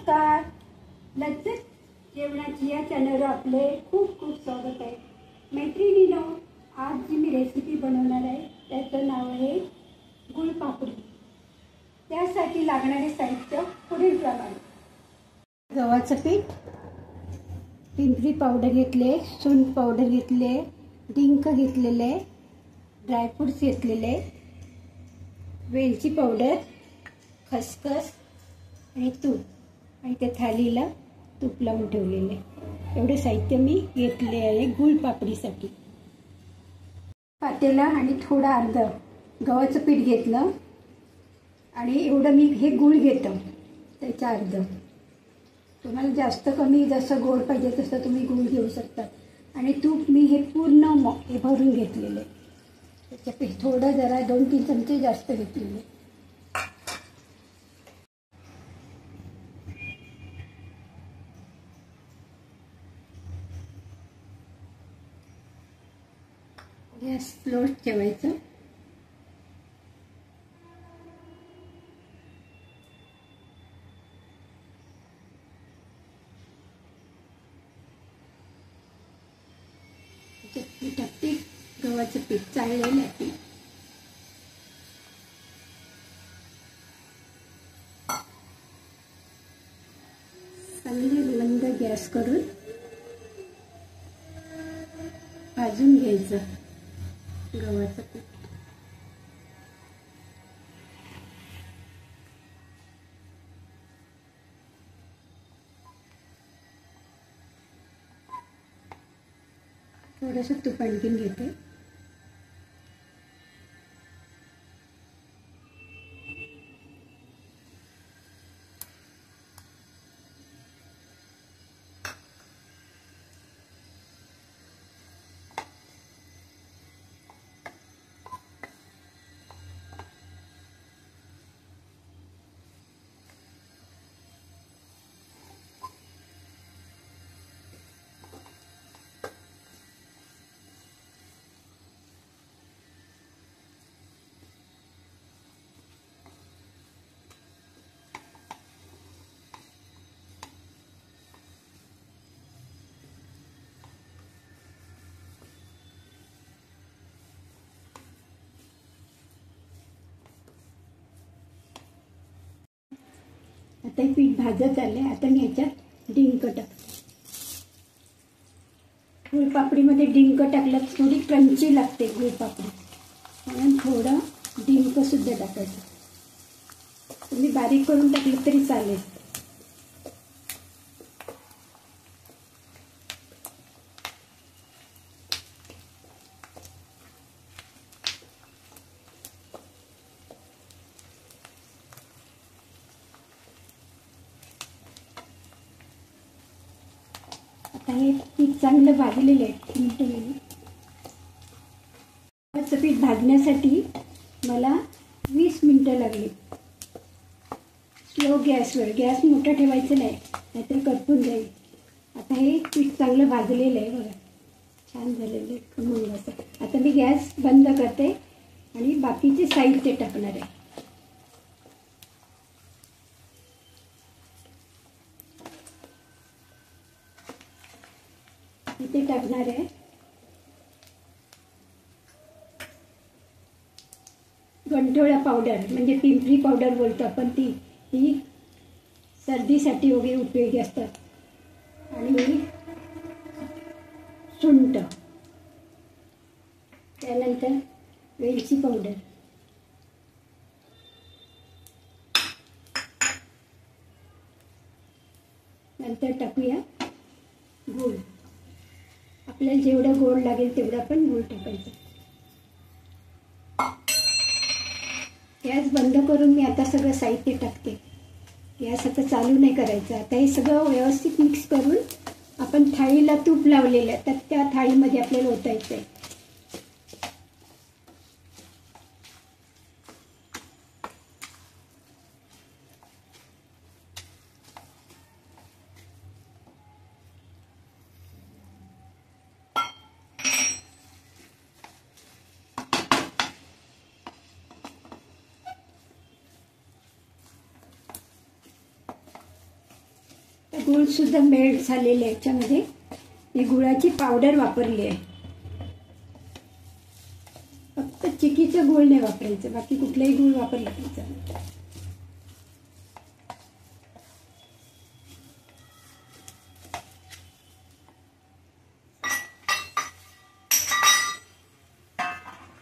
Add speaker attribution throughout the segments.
Speaker 1: नमस्कार. लज्जत जेवणाची या चॅनलवर आपले खूप खूप स्वागत आहे. मैत्रिणींनो, आज जी मी रेसिपी बनवणार आहे त्याचं नाव आहे गुळपापडी. त्यासाठी लागणारे साहित्य पुढीलप्रमाणे: गव्हाचं पीठ, पिंपरी पावडर घेतले, सुंठ पावडर घेतले, डिंक घेतलेले, ड्रायफ्रूट्स घेतलेले, वेलची पावडर, खसखस आणि तूप आणि त्या थालीला तूप लावून ठेवलेले. एवढे साहित्य मी घेतले आहे गुळपापडीसाठी. पातेला आणि थोडं अर्ध गव्हाचं पीठ घेतलं आणि एवढं मी हे गूळ घेतो त्याच्या अर्ध. तुम्हाला जास्त कमी जसं गोड पाहिजे तसं तुम्ही गूळ घेऊ शकता. आणि तूप मी हे पूर्ण हे भरून घेतलेले. त्याच्या पीठ थोडं जरा 2-3 चमचे जास्त घेतलेले. गॅस स्लो ठेवायचं. टाकते गव्हाचं पीठ चाळलेलं आहे. चांगले मंद गॅस करून भाजून घ्यायचं गव्हाचं पीठ. थोडंसं तूप आणखीन घेते. आता हे पीठ भाजत आले. आता मी याच्यात डिंक टाकते. गुळपापडीमध्ये डिंक टाकलं थोडी क्रंची लागते गुळपापडी, म्हणून थोडं डिंक सुद्धा टाकायचं. तुम्ही बारीक करून टाकलं तरी चालेल. आता हे पीठ चांगलं भाजलेलं आहे. गव्हाचं पीठ भाजण्यासाठी मला 20 मिनिटं लागली. स्लो गॅसवर. गॅस मोठा ठेवायचं नाही, नाहीतर करपून जाईल. आता हे पीठ चांगलं भाजलेलं आहे बघा, छान झालेलं आहे खमंग असं. आता मी गॅस बंद करते आणि बाकीचे साहित्य टाकणार आहे. इथे टाकणार आहे गंठोळा पावडर, म्हणजे पिंपरी पावडर बोलतो आपण. ही सर्दीसाठी वगैरे उपयोगी असतात. आणि सुंठ, त्यानंतर वेलची पावडर, नंतर टाकूया गूळ. आपल्याला जेवढं गोड लागेल तेवढं आपण गूळ टाकायचं. गॅस बंद करून मी आता सगळं साहित्य टाकते. गॅस आता चालू नाही करायचं. आता हे सगळं व्यवस्थित मिक्स करून आपण थाळीला तूप लावलेलं आहे तर त्या थाळीमध्ये आपल्याला ओतायचं आहे. गूळसुद्धा मेल्ट झालेले आहे. याच्यामध्ये मी गुळाची पावडर वापरली आहे. फक्त चिकीचं गूळ नाही वापरायचं, बाकी कुठलाही गूळ वापरला तरी चालेल.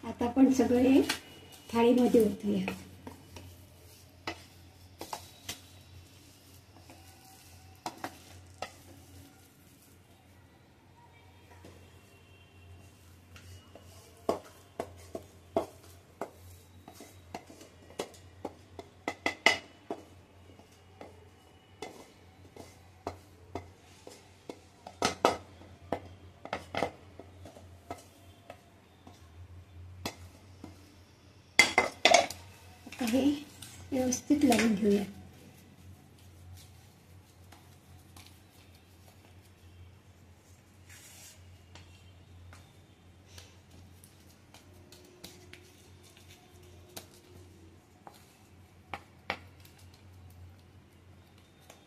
Speaker 1: आता आपण सगळे थाळीमध्ये ओतूया. हे व्यवस्थित लावून घेऊया.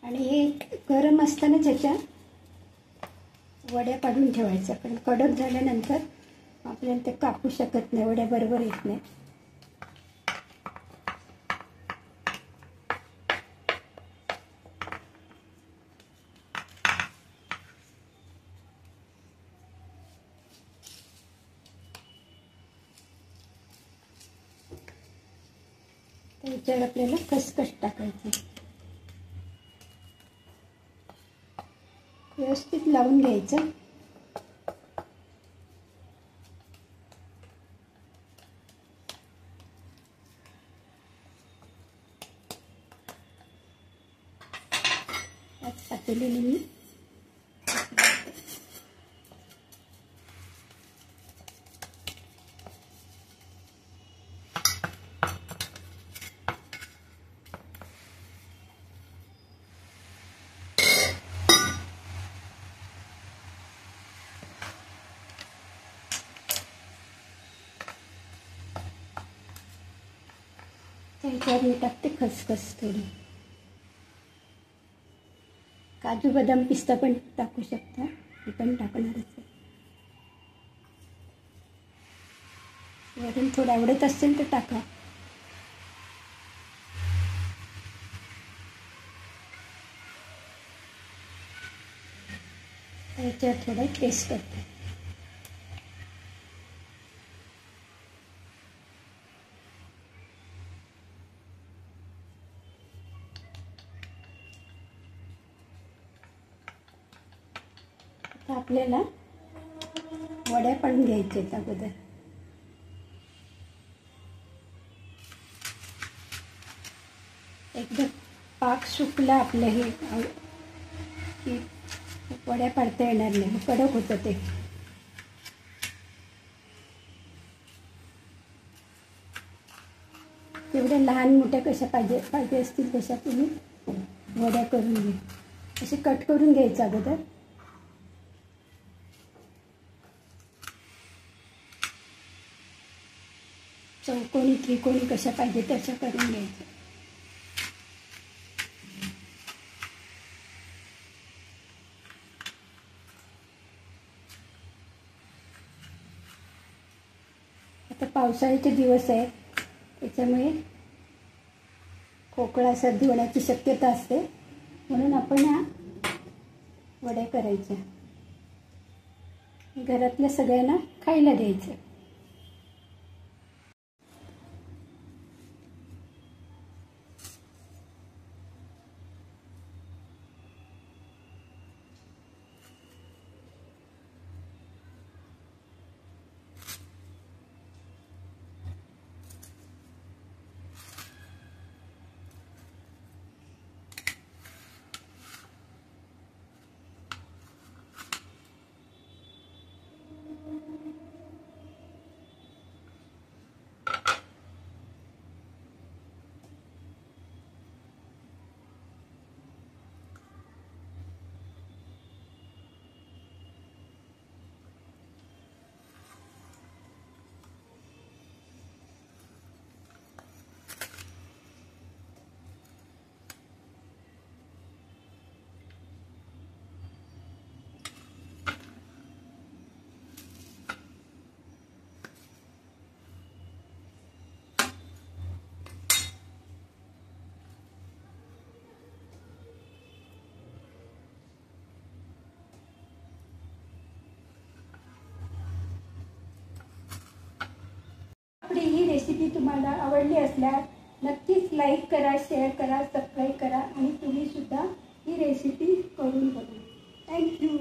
Speaker 1: आणि हे गरम असताना त्याच्या वड्या काढून ठेवायच्या, कारण कडक झाल्यानंतर आपल्याला ते कापू शकत नाही, वड्या बरोबर येत नाही. त्याच्यावर आपल्याला खसखस टाकायची. व्यवस्थित लावून घ्यायचं. टाकलेली मी त्याच्यावर मी टाकते खसखस थोडी. काजू बदाम पिस्ता पण टाकू शकता, हे पण टाकणारच आहे. वरून थोडं आवडत असेल तर टाका. त्याच्यावर थोडं टेस्ट करते. आता आपल्याला वड्या पाडून घ्यायच्या आहेत अगोदर. एकदम पाक सुकला आपलं हे की वड्या पाडता येणार नाही, कडक होतं ते. तेवढ्या लहान मोठ्या कशा पाहिजे असतील तशा तुम्ही वड्या करून घ्या. असे कट करून घ्यायचं अगोदर. चौकोनी त्रिकोणी कशा पाहिजे तशा करून घ्यायच्या. आता पावसाळ्याचे दिवस आहे, त्याच्यामुळे खोकला सर्दी होण्याची शक्यता असते, म्हणून आपण ह्या वड्या करायच्या. घरातल्या सगळ्यांना खायला द्यायचं. ही रेसिपी तुम्हाला आवडली असल्यास नक्कीच लाईक करा, शेअर करा, सबस्क्राईब करा आणि तुम्हीसुद्धा ही रेसिपी करून बघा. थँक्यू.